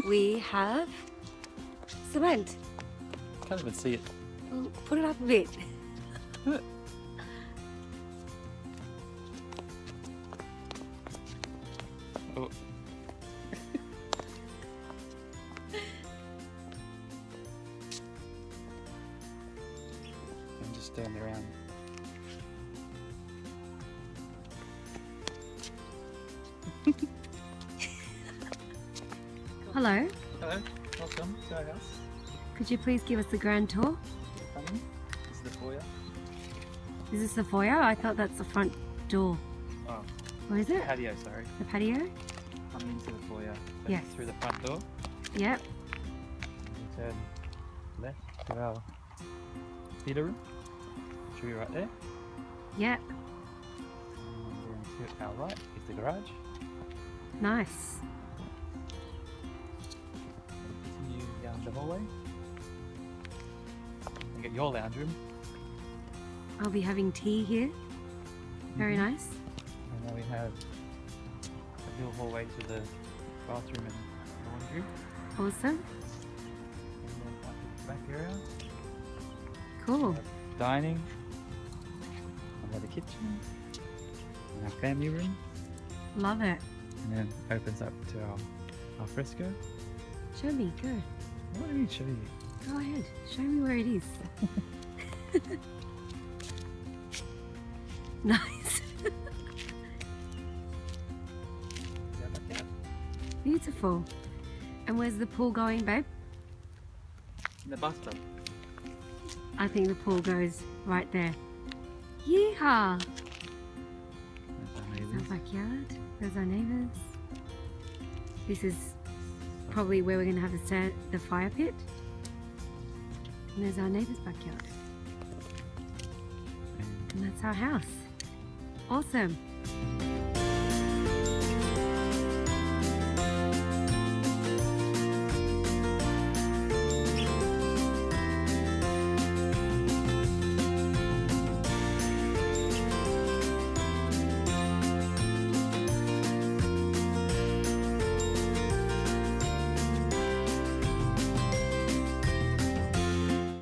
we have cement. Can't even see it. Well, put it up a bit. Oh. And just stand around. Hello, Hello, welcome to our house. could you please give us a grand tour? Coming. This is the foyer. Is this the foyer? I thought that's the front door. Oh, What is it? patio, sorry. The patio? Coming into the foyer. Yes. Through the front door. Yep. We turn left to our theatre room. Should be right there. Yep. And then to our right is the garage. Nice. Continue down the hallway. And get your lounge room. I'll be having tea here. Very nice. And then we have a little hallway to the bathroom and laundry. Awesome. And then up to the back area. Cool. Dining. And then the kitchen. And our family room. Love it. And then opens up to our fresco. Show me, go. What do you show you? Go ahead. Show me where it is. Nice. Yeah, like that. Beautiful. And where's the pool going, babe? In the bathtub. I think the pool goes right there. Yeehaw! There's our There's neighbours. our backyard. There's our neighbours. This is probably where we're going to have the fire pit. And there's our neighbour's backyard. And And that's our house. Awesome.